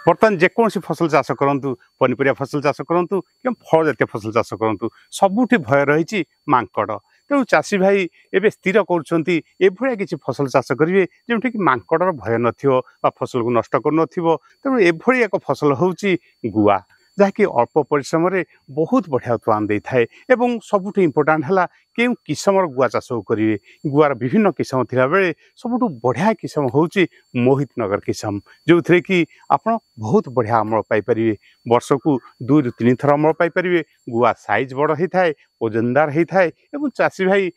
बर्तमान जेकोसी फसल चाष करूँ पनीपरिया फसल चाष करूँ कि फल जातीय फसल चाष करूँ सबुठी भय रही मांकड़ तेणु चाषी भाई एवं स्थिर कर किसी फसल चाष करेंगे जमीन कि मांकड़ भय न फसल को नष्ट कर तेणु एभली एक फसल हूँ गुआ जहाँकि अल्प परिश्रम बहुत बढ़िया उत्पादन दे थाए एवं सबुठ इम्पोर्टाट है कि किसम गुआ चाष करेंगे गुआर विभिन्न किसम थिला बेले सबुठ बढ़िया किसम हूँ मोहित नगर किसम जो थे कि आप बहुत बढ़िया अमल पाइपर वर्ष को 2 ରୁ 3 थर अमल पाइपर गुआ साइज बड़ होता है ओजनदार होता है एवं चाषी भाई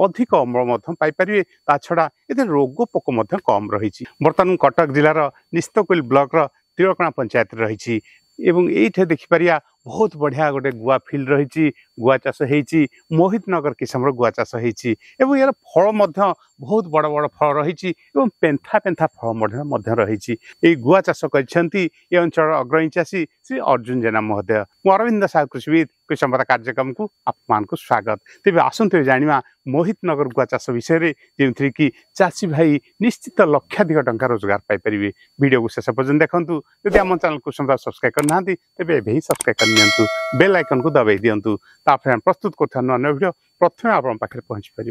अधिक अमल पाइपर ता छड़ा ये रोग पोक कम रही बर्तमान कटक जिलार निस्तकोइल ब्लॉक तिरकणा पंचायत रही एवं ये देखिपर बहुत बढ़िया गोटे गुआ फील्ड रही गुआ चाष होती मोहित नगर किसम गुआ चाष होती यार फल बहुत बड़ बड़ फल रही पेंथा पेंथा फल रही गुआ चाष कर अंचल अग्रणी चाषी श्री अर्जुन जेना महोदय अरविंद साहु कृषिविद कृषि कार्यक्रम को आपको स्वागत तेज आसतु जाना मोहित नगर गुआ चाष विषय जो कि चाषी भाई निश्चित लक्षाधिक टंका रोजगार पाइपर वीडियो को शेष पर्यटन देखूँ यदि आम चैनल को सब्सक्राइब करना तेज ही सब्सक्राइब कर बेल आइकन को दबाई दिंतु तापर हम प्रस्तुत कर अन्य वीडियो प्रथम आप पाखे पहुंची पार।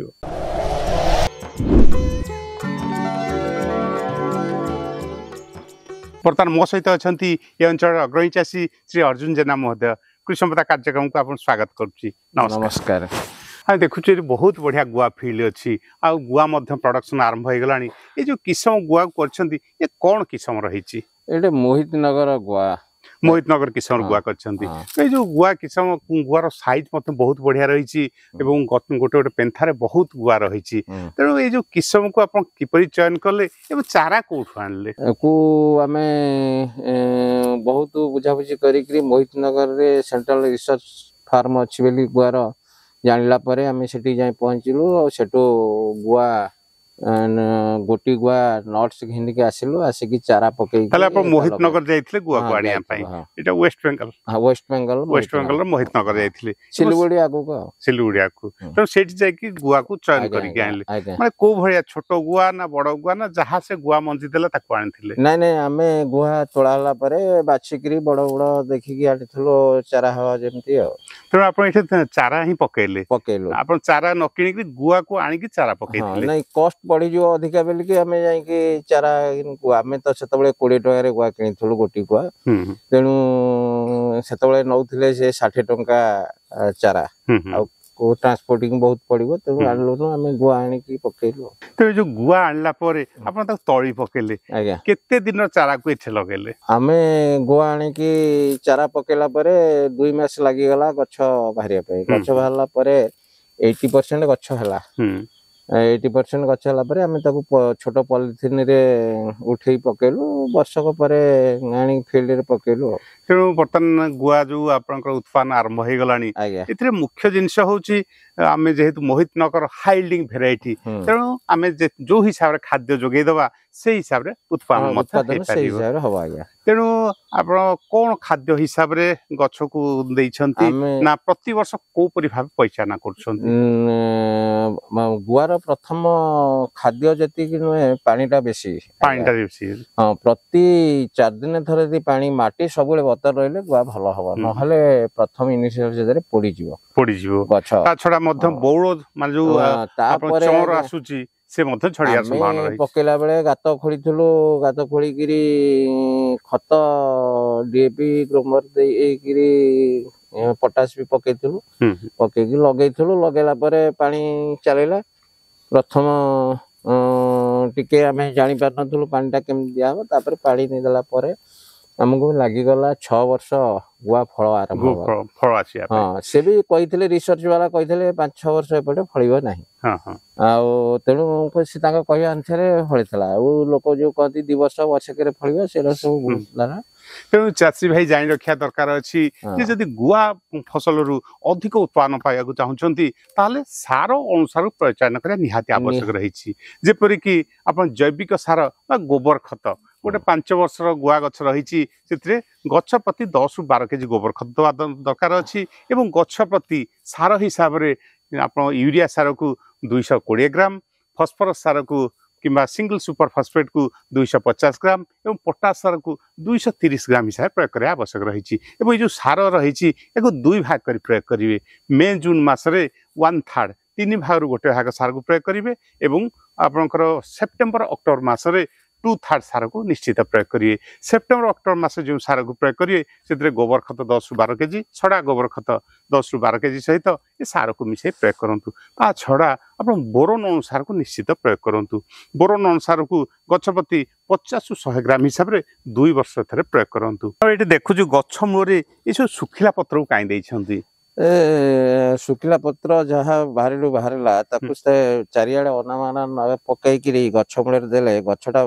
बर्तमान मो सहित अच्छा ये अंचल अग्रणी चाषी श्री अर्जुन जेना महोदय कृषि कार्यक्रम को आप स्वागत करुच्ची नमस्कार। हाँ देखुचे बहुत बढ़िया गुआ फील्ड अच्छी आ गुआ प्रोडक्शन आरंभ हो गलानी ये जो किसम गुआ कर कौन किसम रही मोहित नगर गुआ मोहित नगर किसम गुआ कर जो गुआ किसम गुआर साइज बहुत बढ़िया रही गोटे गोटे पेंथारे बहुत गुआ रही तेणु ये जो किसम को आप किपरि चयन कले चारा कौटू आनले आम बहुत बुझाबुझी करी मोहित नगर रे सेंट्रल रिसर्च फार्म अच्छी बोली गुआर जानला परे आम सेठी जाई पहुंचलु और सेठो गुआ गोटी गुआ नट्स घिंडिक आसिलु आसिकी चारा पकई मोहित नगर जाइथिले गुआ को आनिया पई एटा वेस्ट बेंगल वेस्ट बेंगल मोहित नगर जाइथिले सिलगुड़ी आगु को तो सेठी जाई कि गुआ को चयन करी के आनले माने को भरिया छोट गुआ ना बड़ गुआ ना जहा से गुआ मंजी देला ताको आनिथिले नै नै आमे गुआ तोळाला परे बाछिकरी बड़ बड़ देखि कि आटिथलो चारा हवा जेमती तो आपण एठे चारा ही पकेलु आपण चारा न किनि गुआ को आनी कि चारा पकेइथिले नै कॉस्ट बढ़ी जो अधिका बेल कि आम जाइए चारा आम तो से 20 टकर गुआ किणु गोटी गुआ तेणु से नौले से 60 टंका चारा ट्रांसपोर्टिंग बहुत पड़ो तेणु आनलु आम गुआ आनिकी पकेलु तो जो गुआ आनला परे आपण तली पकेले केते दिन चारा को एठे लगेले आम गुआ आनिकी चारा पकेला परे 2 मास लागि गला गछ बाहरिया पे गछ बाहरला परे 80% गछ हला 80% गछ हला परे आमे ताको छोटो पॉलिथिन रे उठेई पकेलु वर्षक परे आनी फील्ड रे पकेलु तेणु बर्तमान गुआ जो आपनकर उत्पादन आरंभ हो गलानी एथिरे मुख्य जिनिस होची आमे जेहेतु मोहित नगर हाइल्डिंग वेराइटी तेणु आमे जो हिसाब रे खाद्य जोगै दबा से हिसाब रे उत्पादन से हिसाब रे हवा आया तेणु आपण कोन खाद्य हिसाब रे गछ को दैछंती ना प्रति वर्ष को परि भाव पैसा ना करछंती गुआर प्रथम खाद्य जति कि पानीटा बेसी हाँ प्रति 4 दिन थरे दी पानी माटी सबले बतर रहले गुआ भलो हबो नहले प्रथम इनिशियल स्टेज रे पड़ी जीवो गछ ता छडा मध्य बौळ माने जो आपण चोर आसुची से मध्य छडिया संभावना रही पकेला बेले गात खोली गिरी खत डीएपी ग्रोमर दे गिरी पोटास भी पकेइथलु पकेकी लगेइथलु लगेला परे पानी चलेला प्रथम टिके आमे जानि पार नथलु पानीटा केम दिया हो तापर पानी नै देला परे हमको लागि गला 6 वर्ष गुआ फल आरंभ फल आसी हां से भी कहिथिले रिसर्च वाला कहिथिले 5-6 वर्ष एपटे फळिबो नाही हां हां आ तेणु से ताका कहि अनुसार फळितला ओ लोक जो कहती 2 वर्ष वर्षके फळिबो सेरा सब बुझला तेणु चाषी भाई जानी रखा दरकार अच्छी जदि गुआ फसल रु अधिक उत्पादन पाइबा चाहूँगी ताले सार अनुसार प्रचयन करा निहाती आवश्यक रही जेपरि कि आपण जैविक सार गोबर खत गोटे 5 वर्षर गुआ गछ रही गछ प्रति 10 ରୁ 12 केजी गोबर खत दवा दरकार अच्छी एवं गछ प्रति सार हिसाब रे आपण यूरिया सार को 220 ग्राम फॉस्फोरस सार को किंबा सिंगल सुपर फॉस्फेट को 250 ग्राम एवं पोटास सार को 230 ग्राम हिसाब प्रयोग करने आवश्यक रही जो सार रही दुई भाग कर प्रयोग करेंगे मे जून मसरे 1/3 तीन भाग गोटे भाग सार को प्रयोग करेंगे एवं आपंकर सेप्टेम्बर अक्टोबर मसरे 2/3 सार को निश्चित प्रयोग करिए सेप्टेम्बर अक्टोबर मास जो सार को प्रयोग करिए से गोबर खत 10 रु 12 केजी छड़ा गोबर खत 10 रु 12 केजी सहित ये सार को मिसाई प्रयोग करूँ ता छड़ा आप बोरोन अनुसार को निश्चित प्रयोग करूँ बोरोन अनुसार को गछपति 50 रु 100 ग्राम हिसाब से 2 वर्ष थे प्रयोग करूँ ये देखु गछ मूल ये सब सुखिला पत्र को कहीं शुखिला पत्र जहाँ बाहर बाहरला ताकू से चारिआडे अनामाना पकईकि गछ मूल देले गछटा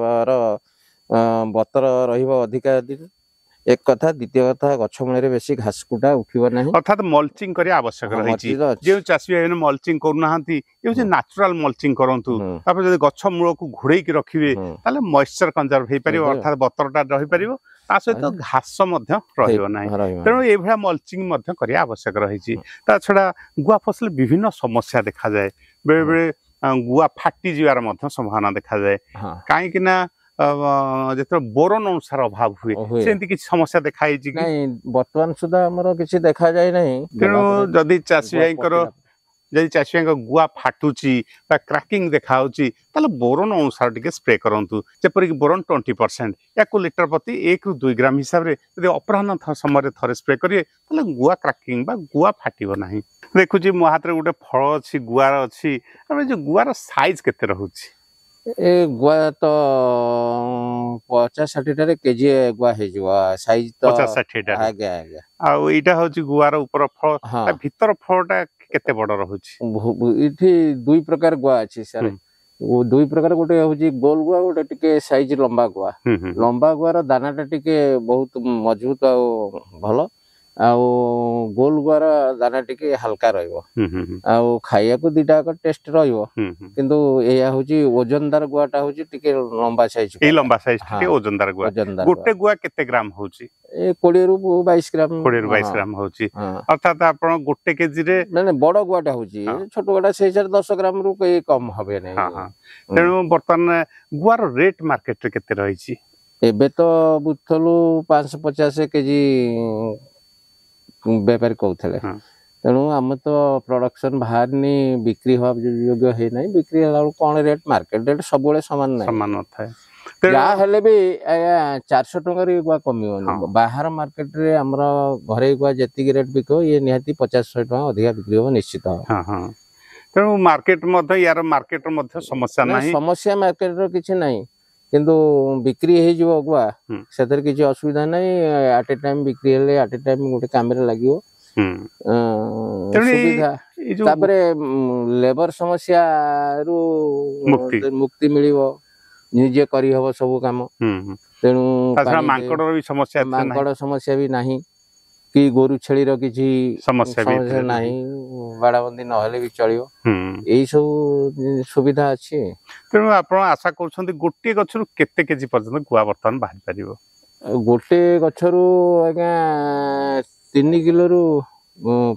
बतर रधिका दिन एक कथा द्वितीय कथा गछ मूल बेसी घास कुटा उठिबो नाही अर्थात मल्चिंग करिया आवश्यक रही जे चासी भाई मल्चिंग करूनाहांती ये जे नेचुरल मल्चिंग करंतु तापर जदि गछ मूल को घोड़े की रखिबे ताले मॉइस्चर कंजर्व हे परिबो अर्थात बतरटा रही परिबो ता सहित घास मध्य रहिबो नाही तेणु ए भला मल्चिंग मध्य करिया आवश्यक रही ता छडा गुआ फसल विभिन्न समस्या देखा जाए बेले बेले गुआ फाटी जीवार मध्य संभावना देखा जाए काहे कि ना जो बोरन अनुसार अभाव हुए से किसी समस्या देखाई बर्तमान सुधा आमर किसी देखा जाए नहीं तेणु जदि चाषी भाई जदि चाषी भाई गुआ फाटुची क्राकिंग देखा बोरन अनुसार टिके स्प्रे करंतु जेपरिक बोरन 20% या लिटर प्रति 1 रु 2 ग्राम हिसाब से यदि अपराह्न समय थे स्प्रे करिए गुआ क्राकिंग बा गुआ फाटिबो नाही देखुची मो हाथ रे गोटे फल अछि गुआर अछि जो गुआर साइज केते रहउची ए गुआ तो 50-60 केजी गुआ है साइज तो 50-60 आगे आगे आ एटा होची गुआर ऊपर फल भीतर फलटा केते बड़ रहउची इठी दुई प्रकार गुआ अछि सर वो दुई प्रकार गोटे होची गोल गुआ गोटे टिके साइज लंबा गुआर दानाटा टिके बहुत मजबूत आ भलो आ गोल गुआर दाना टिके हल्का रहिबो आ खाइया को दिटा का टेस्ट रहिबो किंतु एया होची ओजनदार गुआटा होची टिके लंबा साइज टिके ओजनदार गुआ गोटे गुआ केते ग्राम होची ए 20 रु 22 ग्राम 20 रु 22 ग्राम होची अर्थात आपण गोटे केजी रे नै बड़ गुआटा होची छोट गुआटा से 10 ग्राम रु कोई कम हबे नै तेणु बर्तमान गुआर रेट मार्केट रे केते रहिची एबे तो बुथलु 550 केजी व्यापारी कहते तेणु आम तो प्रोडक्शन बाहर बिक्री हवा योग्य है ना बिक्री कौन रेट मार्केट रेट सब सामान जहाँ भी 400 टकर गुआ कम बाहर मार्केट रे हमर घरे गुआ जी रेट बिक ये निहाती 50-100 टका अधिक बिक्री हो निश्चित तेणु मार्केट यार मार्केट समस्या मार्केट रो किछि नहीं किंतु बिक्री है जो गुआ से किसी असुविधा नहीं एट ए टाइम बिक्री हेले एट ए टाइम गोटे काम लगे सुविधा तापरे लेबर समस्या रु मुक्ति मिलिबो निजे करी हबो सब काम तेणु मांकड़ समस्या भी नहीं कि गोरु छेली रो किछि समस्या नहीं बाड़ाबंदी नहले भी चलियो यही सब सुविधा अच्छी तेणु आप आशा कर गोटे गचर केते केजी पर्यंत गुआ बर्तमान बाहर पारिबो गोटे गचरू आज्ञा 3 किलो रु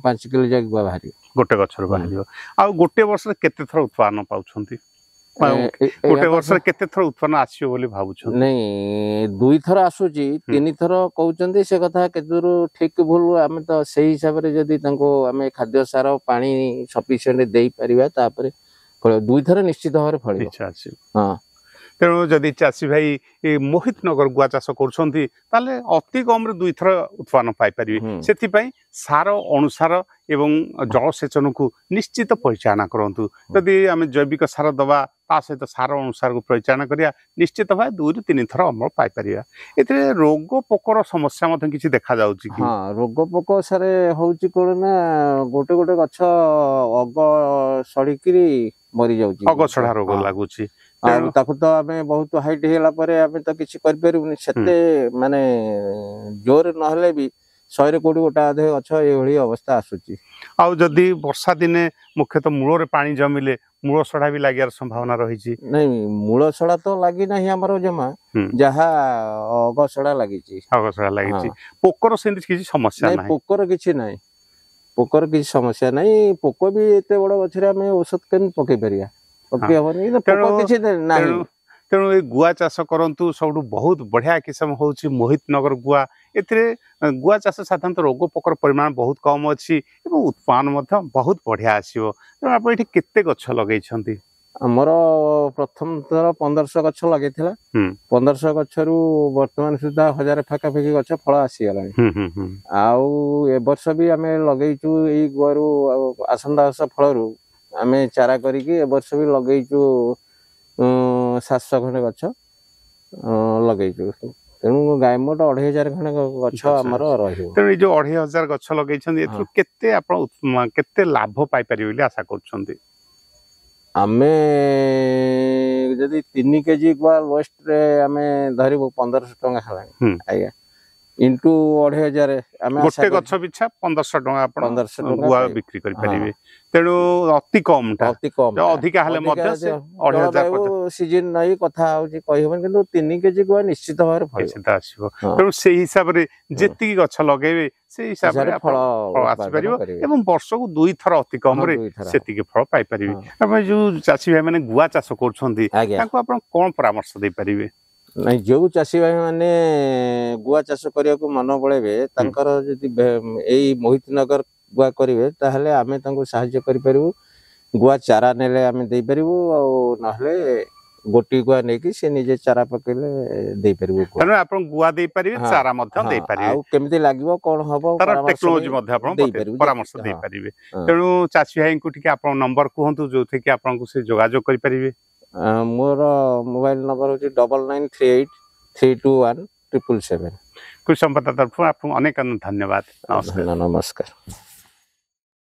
5 किलो जाक गुआ बाहर गोटे गचर बाहर आ गोटे वर्ष केते थर उत्पादन पाउछंती गोटे वर्ष केते थर उत्पन्न आसियो बोली भाबुछ नहीं 2 थर आसुची 3 थर कहउचंती से कथा केतुरु ठीक भूल आमे तो सही हिसाब रे जदी तांको आमे खाद्य सार पानी सफिशिएंट देई परिबा तापरे 2 थर निश्चित भाବରେ फळिबो इच्छा अछि हां तेणु जदि चाषी भाई मोहित नगर गुआ चाष कर अति कम 2 थर उत्पादन पाई से सार अनुसार एवं जलसेचन को निश्चित परिचालना करूँ जदि आम जैविक सार दबा ता सहित सार अनुसार को परिचालना करिया निश्चित भाव 2 ରୁ 3 थर अमल पाई ए रोग पोकर समस्या किसी देखा जाउची कि हां रोग पोक सारे होउची कोन ना गोटे गोटे गछ अग सड़ीकरी मरी जाउची अग सड़ा रोग लागुची ताकू तो आमे बहुत हाइट हेला परे आमे तो किछि कर परबुनी सेते माने जोर नहले भी 100 कोटी गोटा आधे गछ ए भली अवस्था आसुची आ जदी वर्षा दिने मुख्यतः मूल रे पानी जमिले मूल सड़ा भी लागियार संभावना रही छी नहीं मूल सड़ा तो लागी नाही हमरो जमा जहा अग सड़ा लागी छी अग सड़ा लागी छी पोकर सेंति किछि समस्या नाही पोकर किछि नाही पोकर किछि समस्या नाही पोको भी एते बड़ गछरे आमे औषध केन पके परिया ପକି ହବନି କିନ୍ତୁ ତେଣୁ ପୋକ କିଛି ନାହିଁ। ତେଣୁ ତେଣୁ ଏ ଗୁଆ ଚାଷ କରନ୍ତୁ ସବୁଠୁ ବହୁତ ବଢିଆ କିସମ ହଉଛି ମୋହିତ ନଗର ଗୁଆ। ଏଥିରେ ଗୁଆ ଚାଷ ସାଧାରଣତଃ ରୋଗ ପୋକର ପରିମାଣ ବହୁତ କମ ଅଛି ଏବଂ ଉତ୍ପାଦନ ମଧ୍ୟ ବହୁତ ବଢିଆ ଆସିବ। ତେଣୁ ଆପଣ ଏଠି କେତେ ଗଛ ଲଗେଇଛନ୍ତି? ଆମର ପ୍ରଥମ ଥର 1500 ଗଛ ଲଗେଇଥିଲା। 1500 ଗଛରୁ ବର୍ତ୍ତମାନ ସୁଦ୍ଧା 1000 ପାଖାପାଖି ଗଛ ଫଳ ଆସିଗଲାଣି। ଆଉ ଏ ବର୍ଷ ବି ଆମେ ଲଗେଇଛୁ ଏଇ ଗୁଆରୁ ଆସନ୍ତା ବର୍ଷ ଫଳରୁ ଆମେ ଚାରା କରିକି ଏ ବର୍ଷ ବି ଲଗେଇଛୁ 700 ଖଣ୍ଡେ ଗଛ ଲଗେଇଛୁ। ତେଣୁ ଗାଈ ମୋଟ 2500 ଖଣ୍ଡେ ଗଛ ଆମର ରହିବ। ତେଣୁ ଏଇ ଯୋଉ 2500 ଗଛ ଲଗେଇଛନ୍ତି ଏଥିରୁ କେତେ ଆପଣ କେତେ ଲାଭ ପାଇପାରିବେ ବୋଲି ଆଶା କରୁଛନ୍ତି? ଆମେ ଯଦି 3 କେଜି ଗୁଆ ଲୋଏଷ୍ଟରେ ଆମେ ଧରିବୁ 1500 ଟଙ୍କା ହେଲାଣି ଆଜ୍ଞା, ଇଣ୍ଟୁ 2500 ଆମେ ଗୋଟେ ଗଛ ପିଛା 1500 ଟଙ୍କା ଆପଣ 1500 ଟଙ୍କା ଗୁଆ ବିକ୍ରି କରିପାରିବେ। ତେଣୁ ଅତି କମ ଅଧିକା ହେଲେ ମଧ୍ୟ ସେ 2500 ସିଜନ ନେଇ କଥା ହଉଛି କହିହବନି, କିନ୍ତୁ 3 କେଜି ଗୁଆ ନିଶ୍ଚିତ ଭାବରେ ଆସିବ। ତେଣୁ ସେଇ ହିସାବରେ ଯେତିକି ଗଛ ଲଗେଇବେ ସେଇ ହିସାବରେ ଫଳ ଆସିପାରିବ ଏବଂ ବର୍ଷକୁ 2 ଥର ଅତି କମରେ ସେତିକି ଫଳ ପାଇପାରିବେ। ଆପଣ ଯୋଉ ଚାଷୀ ଭାଇ ମାନେ ଗୁଆ ଚାଷ କରୁଛନ୍ତି ତାଙ୍କୁ ଆପଣ କଣ ପରାମର୍ଶ ଦେଇପାରିବେ? ନାଇଁ, ଯୋଉ ଚାଷୀ ଭାଇ ମାନେ ଗୁଆ ଚାଷ କରିବାକୁ ମନ ବଳେଇବେ ତାଙ୍କର ଯଦି ଏଇ ମୋହିତ ନଗର ଗୁଆ କରିବେ ତାହେଲେ ଆମେ ତାଙ୍କୁ ସାହାଯ୍ୟ କରିପାରିବୁ। ଗୁଆ ଚାରା ନେଲେ ଆମେ ଦେଇପାରିବୁ, ଆଉ ନହେଲେ ଗୋଟି ଗୁଆ ନେଇକି ସେ ନିଜେ ଚାରା ପକେଇଲେ ଦେଇପାରିବୁ। ଆପଣ ଗୁଆ ଦେଇପାରିବେ, ଚାରା ମଧ୍ୟ ଦେଇପାରିବେ। ଆଉ କେମିତି ଲାଗିବ କଣ ହବ ଟେକ୍ନୋଲୋଜି ମଧ୍ୟ ଆପଣ ପରାମର୍ଶ ଦେଇପାରିବେ। ତେଣୁ ଚାଷୀ ଭାଇଙ୍କୁ ଟିକେ ଆପଣ ନମ୍ବର କୁହନ୍ତୁ ଯୋଉଥିରେ କି ଆପଣଙ୍କୁ ସେ ଯୋଗାଯୋଗ କରିପାରିବେ। ମୋର ମୋବାଇଲ ନମ୍ବର ହଉଛି 9938321777। କୃଷି ସମ୍ପଦ ତରଫରୁ ଆପଣଙ୍କୁ ଅନେକ ଧନ୍ୟବାଦ। ନମସ୍କାର।